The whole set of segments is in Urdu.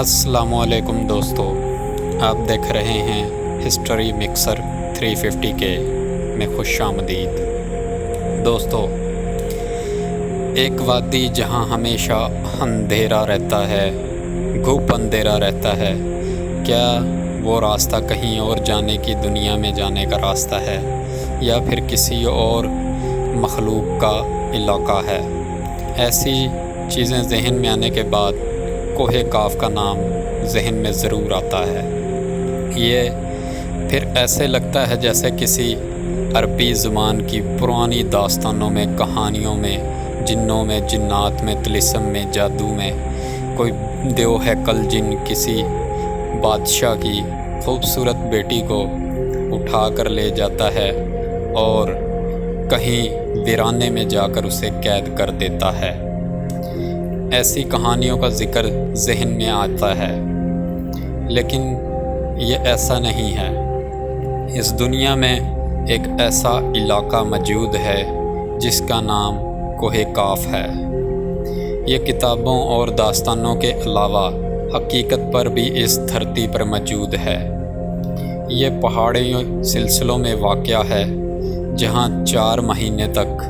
السلام علیکم دوستو، آپ دیکھ رہے ہیں ہسٹری مکسر 350 کے میں خوش آمدید۔ دوستو، ایک وادی جہاں ہمیشہ اندھیرا رہتا ہے، گھوپ اندھیرا رہتا ہے، کیا وہ راستہ کہیں اور جانے کی دنیا میں جانے کا راستہ ہے یا پھر کسی اور مخلوق کا علاقہ ہے؟ ایسی چیزیں ذہن میں آنے کے بعد کوہ کاف کا نام ذہن میں ضرور آتا ہے۔ یہ پھر ایسے لگتا ہے جیسے کسی عربی زبان کی پرانی داستانوں میں، کہانیوں میں، جنوں میں، جنات میں، طلسم میں، جادو میں کوئی دیو ہے کل جن کسی بادشاہ کی خوبصورت بیٹی کو اٹھا کر لے جاتا ہے اور کہیں ویرانے میں جا کر اسے قید کر دیتا ہے۔ ایسی کہانیوں کا ذکر ذہن میں آتا ہے، لیکن یہ ایسا نہیں ہے۔ اس دنیا میں ایک ایسا علاقہ موجود ہے جس کا نام کوہ کاف ہے۔ یہ کتابوں اور داستانوں کے علاوہ حقیقت پر بھی اس دھرتی پر موجود ہے۔ یہ پہاڑی سلسلوں میں واقع ہے جہاں 4 مہینے تک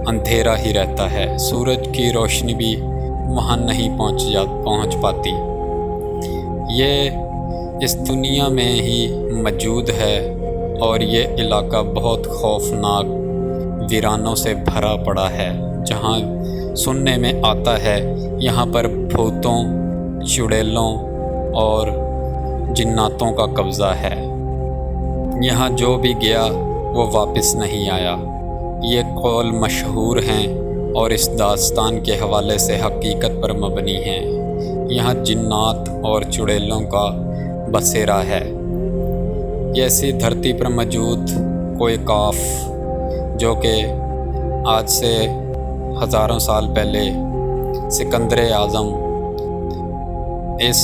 اندھیرا ہی رہتا ہے، سورج کی روشنی بھی وہاں نہیں پہنچ پاتی۔ یہ اس دنیا میں ہی موجود ہے اور یہ علاقہ بہت خوفناک ویرانوں سے بھرا پڑا ہے، جہاں سننے میں آتا ہے یہاں پر بھوتوں، چڑیلوں اور جناتوں کا قبضہ ہے۔ یہاں جو بھی گیا وہ واپس نہیں آیا۔ یہ قول مشہور ہیں اور اس داستان کے حوالے سے حقیقت پر مبنی ہیں۔ یہاں جنات اور چڑیلوں کا بسیرا ہے۔ یہ ایسی دھرتی پر موجود کوہ کاف جو کہ آج سے ہزاروں سال پہلے سکندر اعظم اس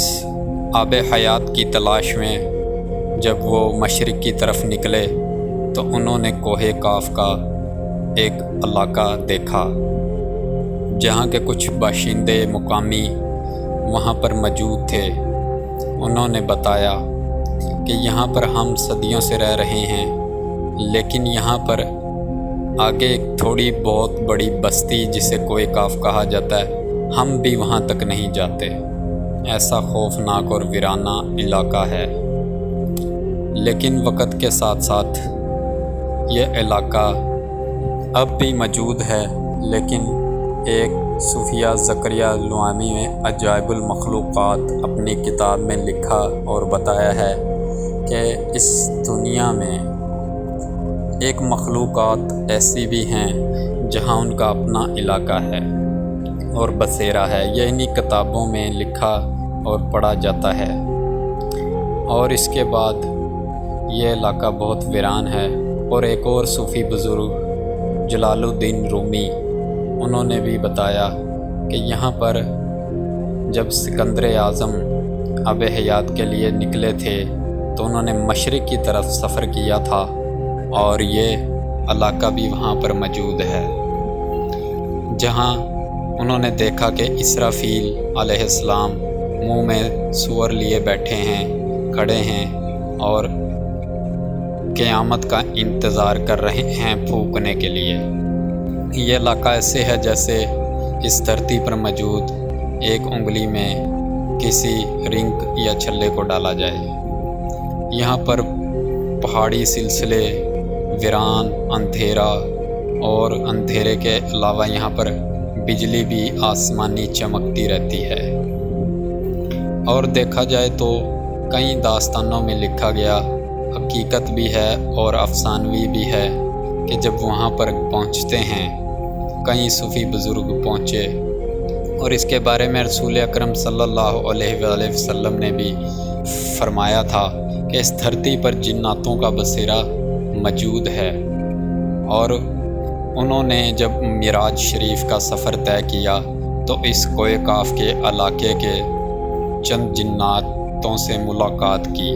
آب حیات کی تلاش میں جب وہ مشرق کی طرف نکلے تو انہوں نے کوہ کاف کا ایک علاقہ دیکھا جہاں کے کچھ باشندے مقامی وہاں پر موجود تھے۔ انہوں نے بتایا کہ یہاں پر ہم صدیوں سے رہ رہے ہیں، لیکن یہاں پر آگے ایک تھوڑی بہت بڑی بستی جسے کوہ کاف کہا جاتا ہے، ہم بھی وہاں تک نہیں جاتے۔ ایسا خوفناک اور ویرانہ علاقہ ہے۔ لیکن وقت کے ساتھ ساتھ یہ علاقہ اب بھی موجود ہے، لیکن ایک صوفیہ زکریا لوامی نے عجائب المخلوقات اپنی کتاب میں لکھا اور بتایا ہے کہ اس دنیا میں ایک مخلوقات ایسی بھی ہیں جہاں ان کا اپنا علاقہ ہے اور بسیرا ہے۔ یہ انہی کتابوں میں لکھا اور پڑھا جاتا ہے۔ اور اس کے بعد یہ علاقہ بہت ویران ہے۔ اور ایک اور صوفی بزرگ جلال الدین رومی، انہوں نے بھی بتایا کہ یہاں پر جب سکندر اعظم آب حیات کے لیے نکلے تھے تو انہوں نے مشرق کی طرف سفر کیا تھا اور یہ علاقہ بھی وہاں پر موجود ہے، جہاں انہوں نے دیکھا کہ اسرافیل علیہ السلام منہ میں سور لیے بیٹھے ہیں، کھڑے ہیں اور قیامت کا انتظار کر رہے ہیں پھونکنے کے لیے۔ یہ علاقہ ایسے ہے جیسے اس دھرتی پر موجود ایک انگلی میں کسی رنگ یا چھلے کو ڈالا جائے۔ یہاں پر پہاڑی سلسلے، ویران، اندھیرا اور اندھیرے کے علاوہ یہاں پر بجلی بھی آسمانی چمکتی رہتی ہے۔ اور دیکھا جائے تو کئی داستانوں میں لکھا گیا، حقیقت بھی ہے اور افسانوی بھی ہے کہ جب وہاں پر پہنچتے ہیں، کئی صوفی بزرگ پہنچے اور اس کے بارے میں رسول اکرم صلی اللہ علیہ وآلہ وسلم نے بھی فرمایا تھا کہ اس دھرتی پر جناتوں کا بسیرا موجود ہے۔ اور انہوں نے جب معراج شریف کا سفر طے کیا تو اس کوہ کاف کے علاقے کے چند جناتوں سے ملاقات کی،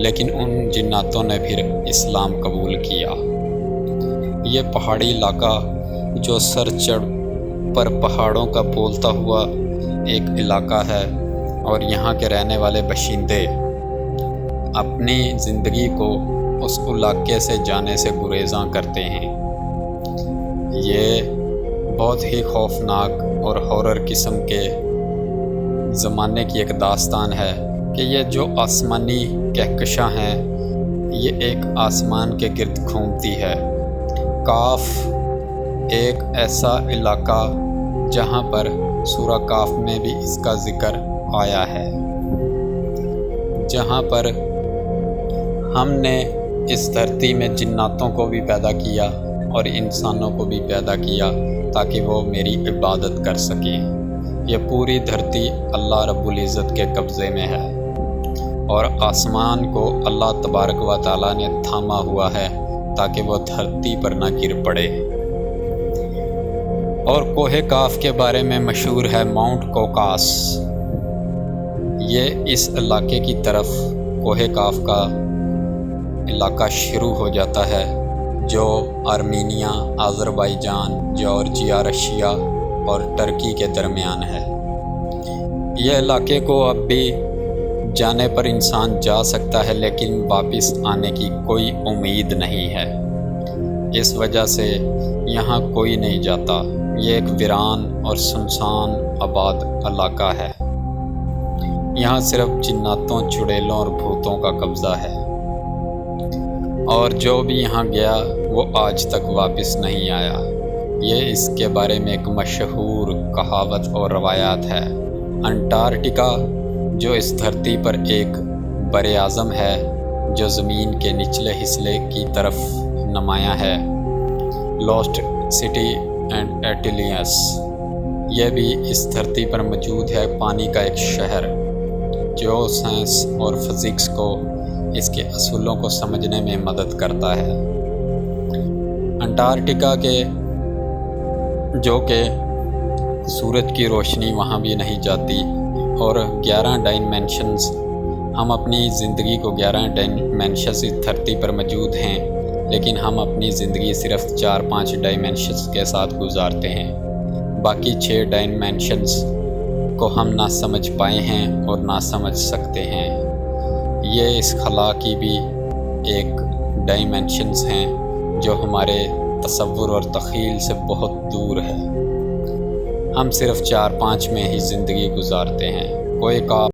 لیکن ان جناتوں نے پھر اسلام قبول کیا۔ یہ پہاڑی علاقہ جو سر چڑھ پر پہاڑوں کا بولتا ہوا ایک علاقہ ہے، اور یہاں کے رہنے والے باشندے اپنی زندگی کو اس علاقے سے جانے سے گریزاں کرتے ہیں۔ یہ بہت ہی خوفناک اور ہارر قسم کے زمانے کی ایک داستان ہے کہ یہ جو آسمانی کہکشاں ہیں یہ ایک آسمان کے گرد گھومتی ہے۔ کاف ایک ایسا علاقہ جہاں پر سورہ کاف میں بھی اس کا ذکر آیا ہے، جہاں پر ہم نے اس دھرتی میں جناتوں کو بھی پیدا کیا اور انسانوں کو بھی پیدا کیا تاکہ وہ میری عبادت کر سکیں۔ یہ پوری دھرتی اللہ رب العزت کے قبضے میں ہے اور آسمان کو اللہ تبارک و تعالیٰ نے تھاما ہوا ہے تاکہ وہ دھرتی پر نہ گر پڑے۔ اور کوہ کاف کے بارے میں مشہور ہے ماؤنٹ کوکاس۔ یہ اس علاقے کی طرف کوہ کاف کا علاقہ شروع ہو جاتا ہے جو آرمینیا، آذربائیجان، جارجیا، رشیا اور ترکی کے درمیان ہے۔ یہ علاقے کو اب بھی جانے پر انسان جا سکتا ہے لیکن واپس آنے کی کوئی امید نہیں ہے، اس وجہ سے یہاں کوئی نہیں جاتا۔ یہ ایک ویران اور سنسان آباد علاقہ ہے، یہاں صرف جناتوں، چڑیلوں اور بھوتوں کا قبضہ ہے، اور جو بھی یہاں گیا وہ آج تک واپس نہیں آیا۔ یہ اس کے بارے میں ایک مشہور کہاوت اور روایات ہے۔ انٹارکٹیکا جو اس دھرتی پر ایک بر اعظم ہے جو زمین کے نچلے حصے کی طرف نمایاں ہے، لاسٹ سٹی اینڈ ایٹلیس، یہ بھی اس دھرتی پر موجود ہے، پانی کا ایک شہر جو سائنس اور فزکس کو اس کے اصولوں کو سمجھنے میں مدد کرتا ہے۔ انٹارکٹیکا کے جو کہ سورج کی روشنی وہاں بھی نہیں جاتی، اور 11 ڈائمینشنز، ہم اپنی زندگی کو 11 ڈائمینشنز اس دھرتی پر موجود ہیں لیکن ہم اپنی زندگی صرف 4-5 ڈائمینشنز کے ساتھ گزارتے ہیں، باقی 6 ڈائمینشنز کو ہم نہ سمجھ پائے ہیں اور نہ سمجھ سکتے ہیں۔ یہ اس خلا کی بھی ایک ڈائمینشنز ہیں جو ہمارے تصور اور تخیل سے بہت دور ہے، ہم صرف 4-5 میں ہی زندگی گزارتے ہیں۔ کوئی